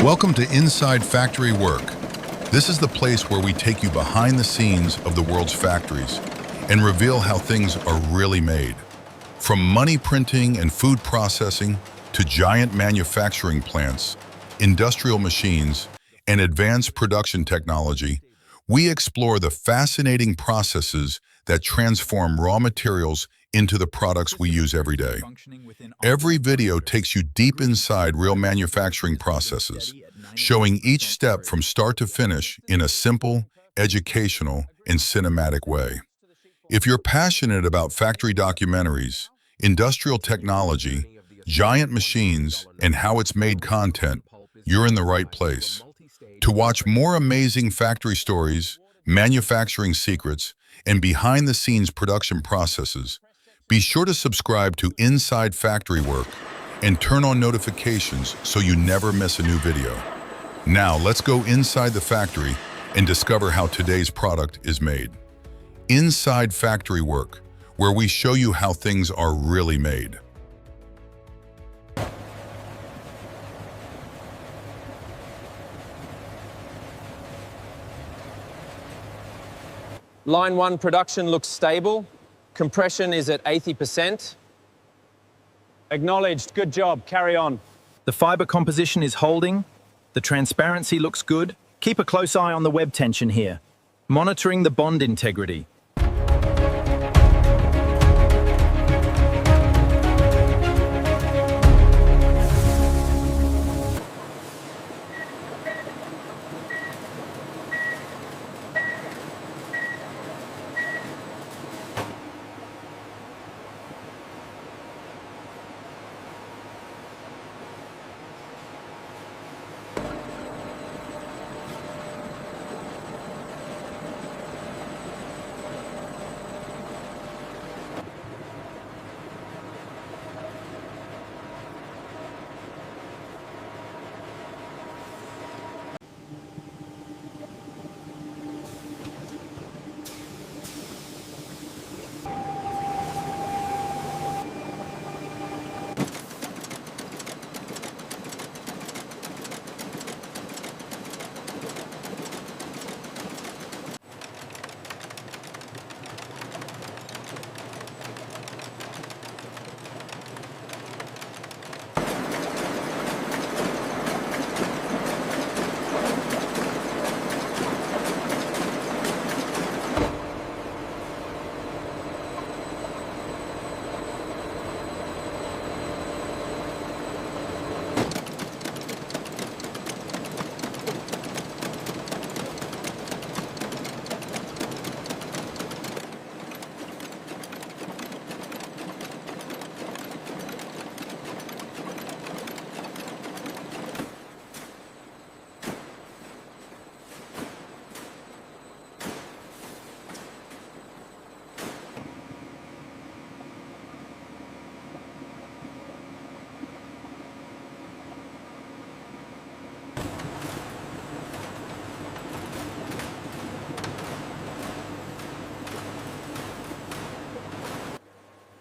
Welcome to Inside Factory Work. This is the place where we take you behind the scenes of the world's factories and reveal how things are really made. From money printing and food processing to giant manufacturing plants, industrial machines, and advanced production technology, we explore the fascinating processes that transform raw materials into the products we use every day. Every video takes you deep inside real manufacturing processes, showing each step from start to finish in a simple, educational, and cinematic way. If you're passionate about factory documentaries, industrial technology, giant machines, and how it's made content, you're in the right place. To watch more amazing factory stories, manufacturing secrets, and behind-the-scenes production processes, be sure to subscribe to Inside Factory Work and turn on notifications so you never miss a new video. Now, let's go inside the factory and discover how today's product is made. Inside Factory Work, where we show you how things are really made. Line 1 production looks stable. Compression is at 80%. Acknowledged. Good job. Carry on. The fiber composition is holding. The transparency looks good. Keep a close eye on the web tension here. Monitoring the bond integrity.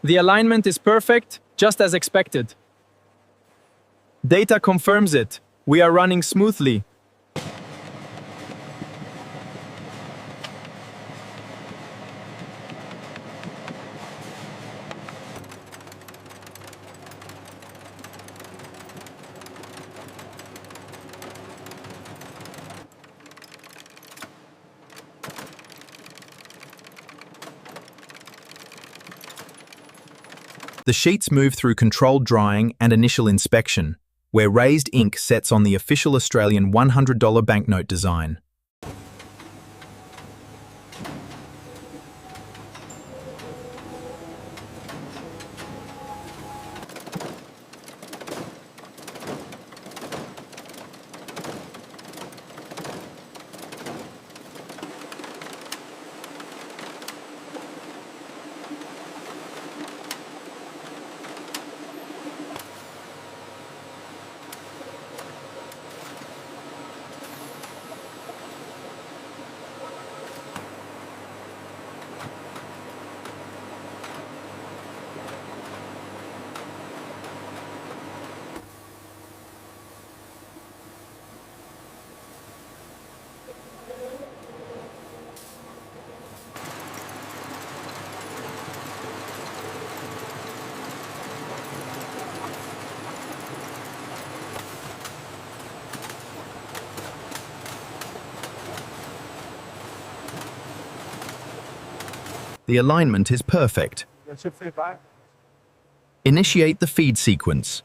The alignment is perfect, just as expected. Data confirms it. We are running smoothly. The sheets move through controlled drying and initial inspection, where raised ink sets on the official Australian $100 banknote design. The alignment is perfect. Initiate the feed sequence.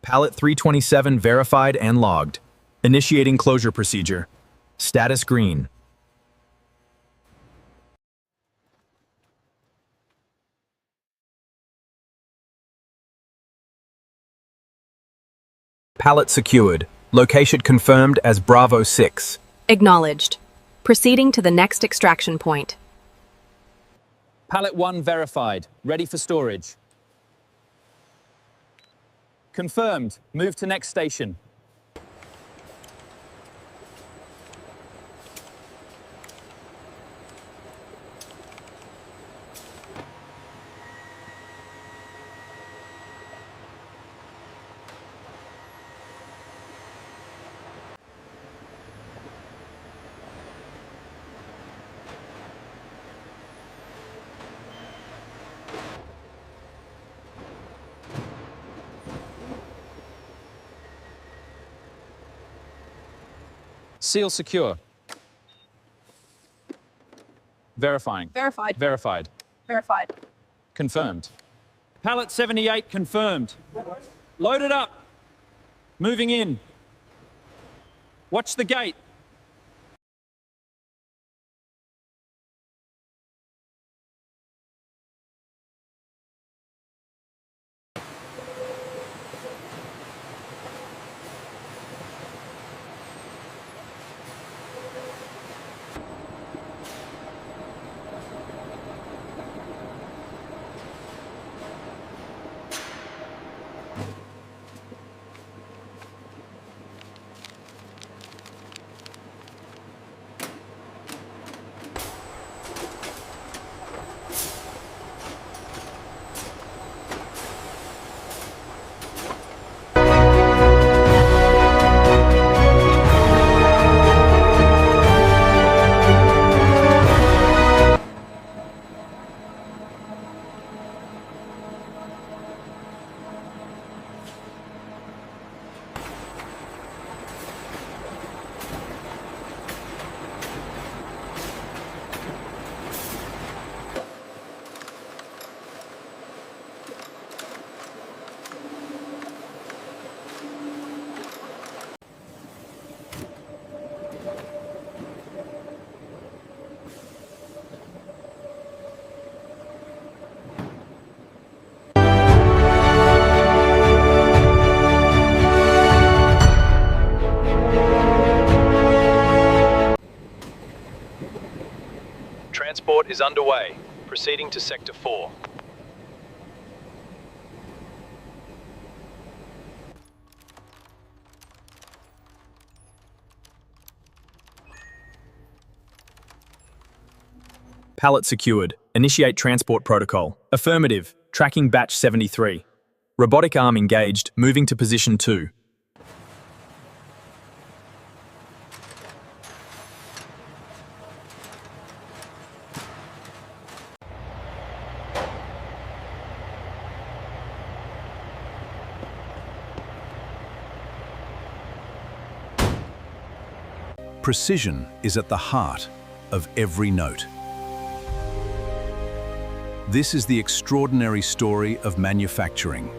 Pallet 327 verified and logged. Initiating closure procedure. Status green. Pallet secured. Location confirmed as Bravo 6. Acknowledged. Proceeding to the next extraction point. Pallet 1 verified. Ready for storage. Confirmed. Move to next station. Seal secure. Verifying. Verified. Verified. Verified. Confirmed. Pallet 78 confirmed. Loaded up. Moving in. Watch the gate. Transport is underway. Proceeding to Sector 4. Pallet secured. Initiate transport protocol. Affirmative. Tracking batch 73. Robotic arm engaged. Moving to position 2. Precision is at the heart of every note. This is the extraordinary story of manufacturing.